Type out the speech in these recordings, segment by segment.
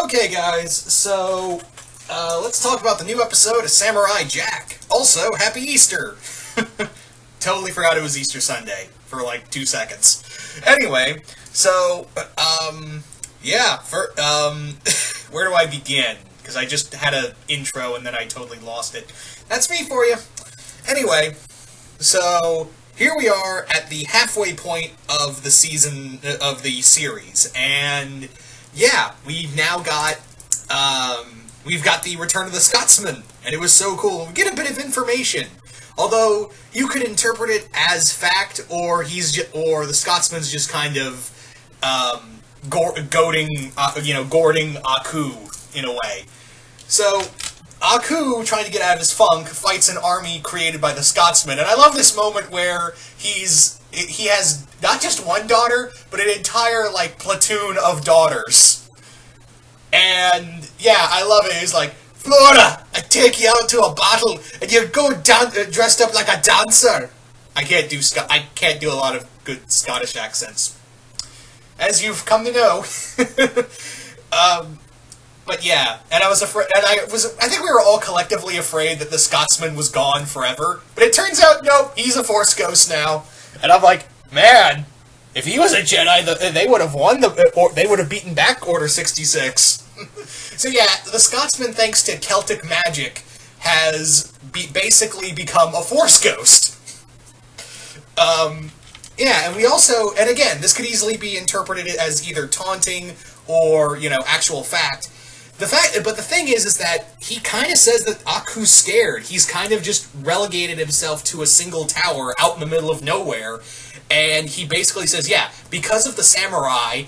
Okay, guys, so let's talk about the new episode of Samurai Jack. Also, Happy Easter! Totally forgot it was Easter Sunday for like 2 seconds. Anyway, so, yeah, where do I begin? Because I just had an intro and then I totally lost it. That's me for you. Anyway, so here we are at the halfway point of the season, of the series, and yeah, we've now got, the return of the Scotsman, and it was so cool. We get a bit of information, although you could interpret it as fact, or the Scotsman's just kind of, goading Aku, in a way. So, Aku, trying to get out of his funk, fights an army created by the Scotsman, and I love this moment where he has not just one daughter, but an entire, platoon of daughters. And, yeah, I love it. He's like, Flora, I take you out to a battle, and you go down dressed up like a dancer. I can't do a lot of good Scottish accents, as you've come to know. But yeah, and I was afraid, I think we were all collectively afraid that the Scotsman was gone forever. But it turns out, no, he's a Force ghost now. And I'm like, man, if he was a Jedi, they would have won, they would have beaten back Order 66. So yeah, the Scotsman, thanks to Celtic magic, has basically become a Force ghost. Yeah, and we also, and again, this could easily be interpreted as either taunting or, actual fact. But the thing is that he kind of says that Aku's scared. He's kind of just relegated himself to a single tower out in the middle of nowhere, and he basically says, yeah, because of the samurai,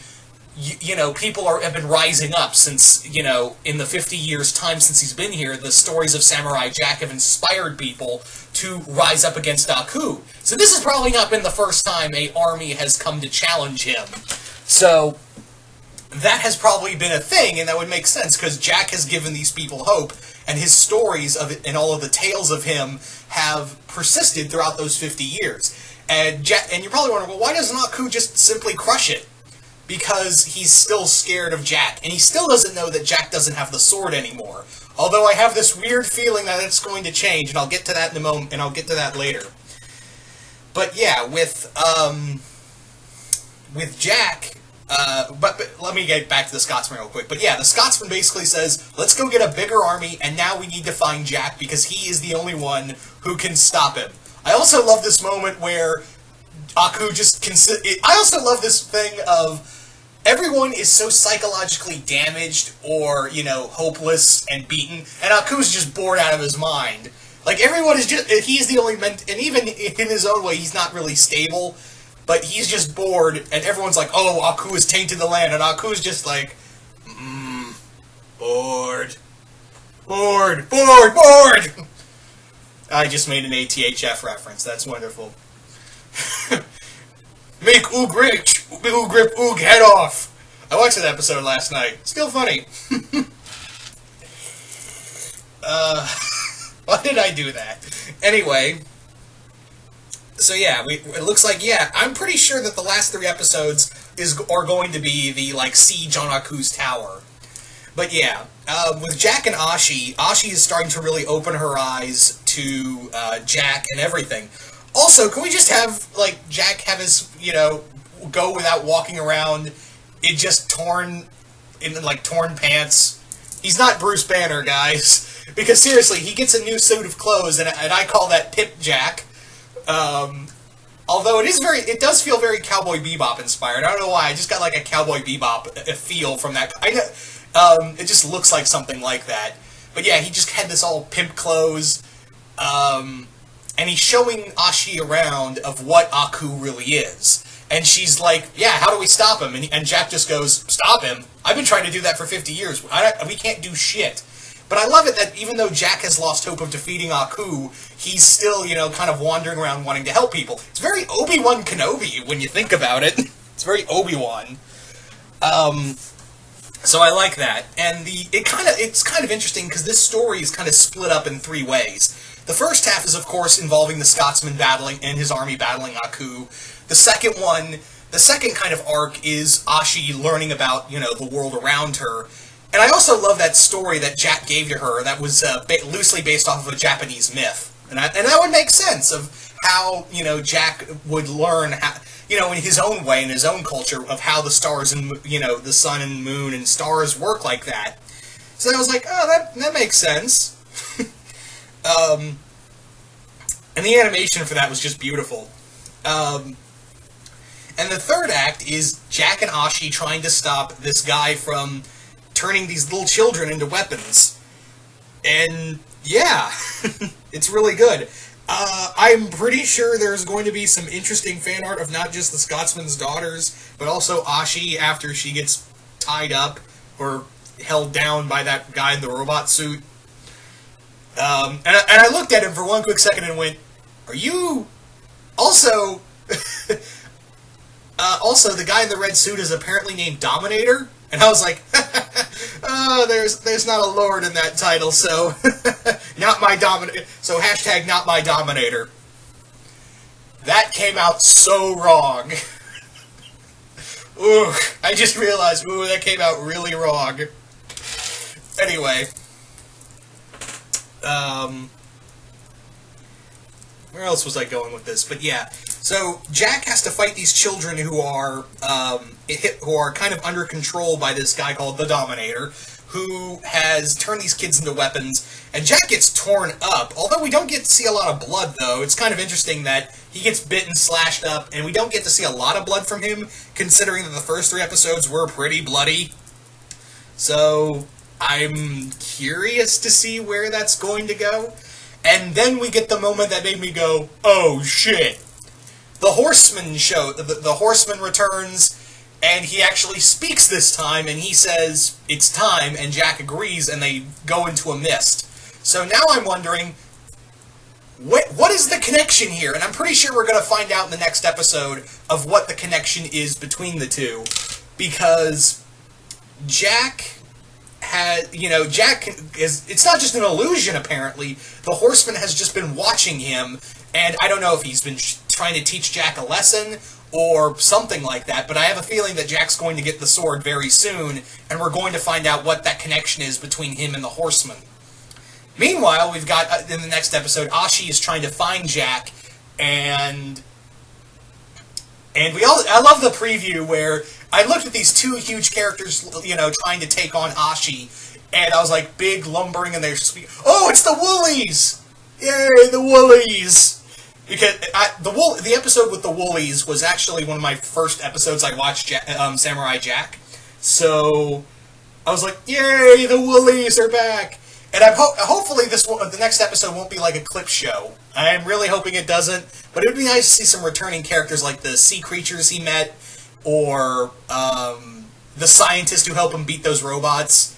people have been rising up since, in the 50 years' time since he's been here, the stories of Samurai Jack have inspired people to rise up against Aku. So this has probably not been the first time an army has come to challenge him. So that has probably been a thing, and that would make sense, because Jack has given these people hope, and his stories of it and all of the tales of him have persisted throughout those 50 years. And you're probably wondering, well, why doesn't Aku just simply crush it? Because he's still scared of Jack, and he still doesn't know that Jack doesn't have the sword anymore. Although I have this weird feeling that it's going to change, and I'll get to that in a moment, and I'll get to that later. But yeah, with Jack, but let me get back to the Scotsman real quick. But yeah, the Scotsman basically says, let's go get a bigger army, and now we need to find Jack, because he is the only one who can stop him. I also love this moment where Aku I also love this thing of everyone is so psychologically damaged or, hopeless and beaten, and Aku's just bored out of his mind. Like, everyone is he's the only and even in his own way, he's not really stable, but he's just bored, and everyone's like, oh, Aku has tainted the land, and Aku's just like, bored. Bored. I just made an ATHF reference, that's wonderful. Make Oog rich, Oog rip Oog head off. I watched that episode last night. Still funny. Why did I do that? Anyway, so yeah, it looks like, yeah, I'm pretty sure that the last 3 episodes are going to be the, siege on Aku's tower. But yeah, with Jack and Ashi is starting to really open her eyes to Jack and everything. Also, can we just have, Jack have his, go without walking around in just torn pants? He's not Bruce Banner, guys. Because seriously, he gets a new suit of clothes, and I call that Pip Jack. Although it does feel very Cowboy Bebop inspired. I don't know why, I just got a Cowboy Bebop feel from that. It just looks like something like that. But yeah, he just had this all pimp clothes, and he's showing Ashi around of what Aku really is. And she's like, yeah, how do we stop him? And Jack just goes, stop him? I've been trying to do that for 50 years. We can't do shit. But I love it that even though Jack has lost hope of defeating Aku, he's still, kind of wandering around wanting to help people. It's very Obi-Wan Kenobi when you think about it. It's very Obi-Wan. So I like that. And it's kind of interesting because this story is kind of split up in 3 ways. The first half is, of course, involving the Scotsman battling and his army battling Aku. The second kind of arc is Ashi learning about, the world around her. And I also love that story that Jack gave to her that was loosely based off of a Japanese myth. And that would make sense of how, Jack would learn how, in his own way, in his own culture, of how the stars and, the sun and moon and stars work like that. So I was like, oh, that makes sense. And the animation for that was just beautiful. And the third act is Jack and Ashi trying to stop this guy from turning these little children into weapons. And, yeah, it's really good. I'm pretty sure there's going to be some interesting fan art of not just the Scotsman's daughters, but also Ashi after she gets tied up or held down by that guy in the robot suit. And I looked at him for one quick second and went, are you... Also... also, the guy in the red suit is apparently named Dominator, and I was like, there's not a lord in that title, so not my Dominator. So hashtag not my Dominator. That came out so wrong. Ooh, I just realized, that came out really wrong. Anyway, where else was I going with this? But yeah, so Jack has to fight these children who are kind of under control by this guy called the Dominator, who has turned these kids into weapons. And Jack gets torn up. Although we don't get to see a lot of blood, though, it's kind of interesting that he gets bitten, slashed up, and we don't get to see a lot of blood from him, considering that the first 3 episodes were pretty bloody. So I'm curious to see where that's going to go. And then we get the moment that made me go, oh shit. The Horseman the Horseman returns, and he actually speaks this time, and he says, it's time, and Jack agrees, and they go into a mist. So now I'm wondering, what is the connection here? And I'm pretty sure we're going to find out in the next episode of what the connection is between the two. Because Jack it's not just an illusion, apparently. The Horseman has just been watching him, and I don't know if he's been trying to teach Jack a lesson or something like that, but I have a feeling that Jack's going to get the sword very soon, and we're going to find out what that connection is between him and the Horseman. Meanwhile, we've got, in the next episode, Ashi is trying to find Jack, and I love the preview where I looked at these 2 huge characters, trying to take on Ashi, and I was like, big, lumbering, and they're oh, it's the Woolies! Yay, the Woolies! Because the episode with the Woolies was actually one of my first episodes I watched Samurai Jack. So I was like, yay, the Woolies are back! And hopefully the next episode won't be like a clip show. I'm really hoping it doesn't, but it would be nice to see some returning characters like the sea creatures he met, or the scientist who helped him beat those robots.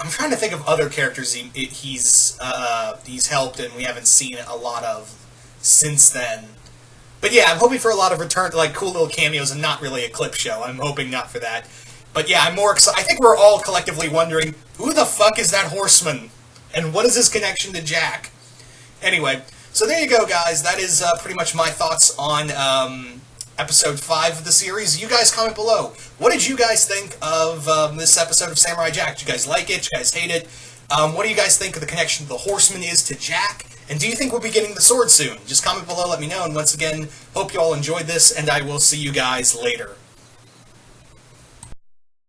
I'm trying to think of other characters he's helped and we haven't seen a lot of since then. But yeah, I'm hoping for a lot of return, like cool little cameos, and not really a clip show. I'm hoping not for that. But yeah, I'm more excited. I think we're all collectively wondering, who the fuck is that Horseman? And what is his connection to Jack? Anyway, so there you go, guys. That is pretty much my thoughts on episode 5 of the series. You guys comment below. What did you guys think of this episode of Samurai Jack? Did you guys like it? Did you guys hate it? What do you guys think of the connection the Horseman is to Jack? And do you think we'll be getting the sword soon? Just comment below, let me know. And once again, hope you all enjoyed this, and I will see you guys later.